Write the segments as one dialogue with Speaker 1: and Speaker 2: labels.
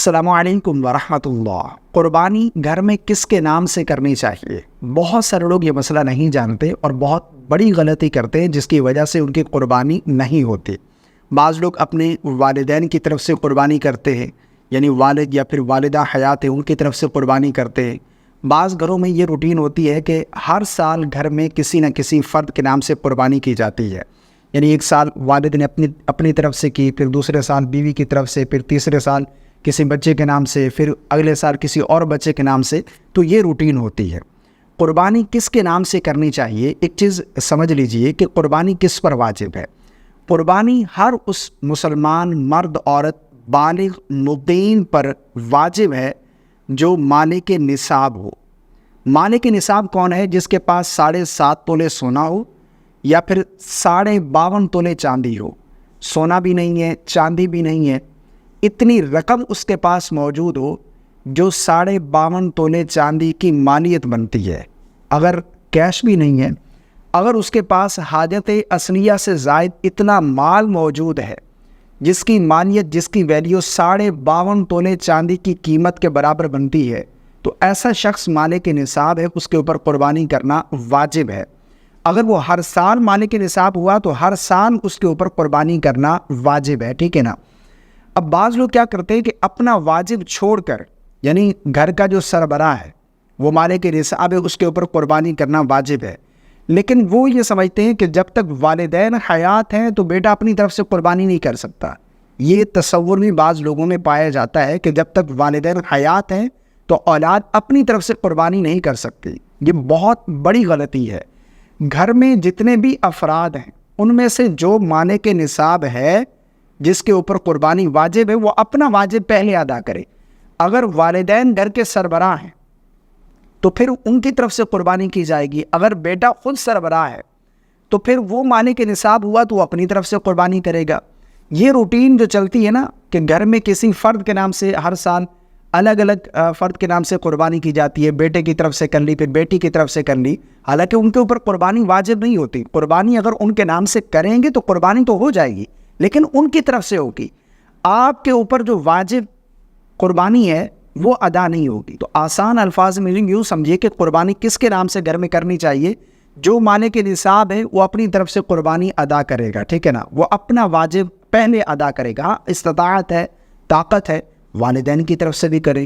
Speaker 1: السلام علیکم ورحمۃ اللہ۔ قربانی گھر میں کس کے نام سے کرنی چاہیے؟ بہت سارے لوگ یہ مسئلہ نہیں جانتے اور بہت بڑی غلطی کرتے ہیں، جس کی وجہ سے ان کی قربانی نہیں ہوتی۔ بعض لوگ اپنے والدین کی طرف سے قربانی کرتے ہیں، یعنی والد یا پھر والدہ حیات ہیں ان کی طرف سے قربانی کرتے ہیں۔ بعض گھروں میں یہ روٹین ہوتی ہے کہ ہر سال گھر میں کسی نہ کسی فرد کے نام سے قربانی کی جاتی ہے، یعنی ایک سال والد نے اپنی طرف سے کی، پھر دوسرے سال بیوی کی طرف سے، پھر تیسرے سال کسی بچے کے نام سے، پھر اگلے سال کسی اور بچے کے نام سے۔ تو یہ روٹین ہوتی ہے۔ قربانی کس کے نام سے کرنی چاہیے؟ ایک چیز سمجھ لیجئے کہ قربانی کس پر واجب ہے۔ قربانی ہر اس مسلمان مرد عورت بالغ مقیم پر واجب ہے جو مالک نصاب ہو۔ مالک نصاب کون ہے؟ جس کے پاس 7.5 تولے سونا ہو یا پھر 52.5 تولے چاندی ہو۔ سونا بھی نہیں ہے، چاندی بھی نہیں ہے، اتنی رقم اس کے پاس موجود ہو جو 52.5 تولے چاندی کی مالیت بنتی ہے۔ اگر کیش بھی نہیں ہے، اگر اس کے پاس حاجت اصلیہ سے زائد اتنا مال موجود ہے جس کی مالیت، جس کی ویلیو 52.5 تولے چاندی کی قیمت کے برابر بنتی ہے، تو ایسا شخص مالک نصاب ہے، اس کے اوپر قربانی کرنا واجب ہے۔ اگر وہ ہر سال مالک نصاب ہوا تو ہر سال اس کے اوپر قربانی کرنا واجب ہے، ٹھیک ہے نا۔ اب بعض لوگ کیا کرتے ہیں کہ اپنا واجب چھوڑ کر، یعنی گھر کا جو سربراہ ہے وہ مالک نصاب ہے، اس کے اوپر قربانی کرنا واجب ہے، لیکن وہ یہ سمجھتے ہیں کہ جب تک والدین حیات ہیں تو بیٹا اپنی طرف سے قربانی نہیں کر سکتا۔ یہ تصور بھی بعض لوگوں میں پایا جاتا ہے کہ جب تک والدین حیات ہیں تو اولاد اپنی طرف سے قربانی نہیں کر سکتی۔ یہ بہت بڑی غلطی ہے۔ گھر میں جتنے بھی افراد ہیں ان میں سے جو مالک نصاب ہے جس کے اوپر قربانی واجب ہے، وہ اپنا واجب پہلے ادا کرے۔ اگر والدین گھر کے سربراہ ہیں تو پھر ان کی طرف سے قربانی کی جائے گی۔ اگر بیٹا خود سربراہ ہے تو پھر وہ مالک نصاب ہوا تو وہ اپنی طرف سے قربانی کرے گا۔ یہ روٹین جو چلتی ہے نا کہ گھر میں کسی فرد کے نام سے ہر سال الگ الگ فرد کے نام سے قربانی کی جاتی ہے، بیٹے کی طرف سے کر لی، پھر بیٹی کی طرف سے کر لی، حالانکہ ان کے اوپر قربانی واجب نہیں ہوتی۔ قربانی اگر ان کے نام سے کریں گے تو قربانی تو ہو جائے گی، لیکن ان کی طرف سے ہوگی۔ آپ کے اوپر جو واجب قربانی ہے وہ ادا نہیں ہوگی۔ تو آسان الفاظ میں یوں سمجھیے کہ قربانی کس کے نام سے گھر میں کرنی چاہیے؟ جو مالک نصاب ہے وہ اپنی طرف سے قربانی ادا کرے گا، ٹھیک ہے نا، وہ اپنا واجب پہلے ادا کرے گا۔ استطاعت ہے، طاقت ہے، والدین کی طرف سے بھی کرے،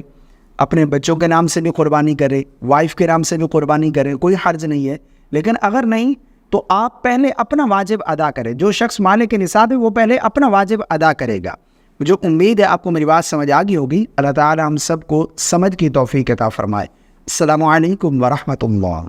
Speaker 1: اپنے بچوں کے نام سے بھی قربانی کرے، وائف کے نام سے بھی قربانی کرے، کوئی حرج نہیں ہے۔ لیکن اگر نہیں تو آپ پہلے اپنا واجب ادا کریں۔ جو شخص مالک نصاب ہے وہ پہلے اپنا واجب ادا کرے گا۔ جو امید ہے آپ کو میری بات سمجھ آ گئی ہوگی۔ اللہ تعالی ہم سب کو سمجھ کی توفیق عطا فرمائے۔ السلام علیکم ورحمۃ اللہ۔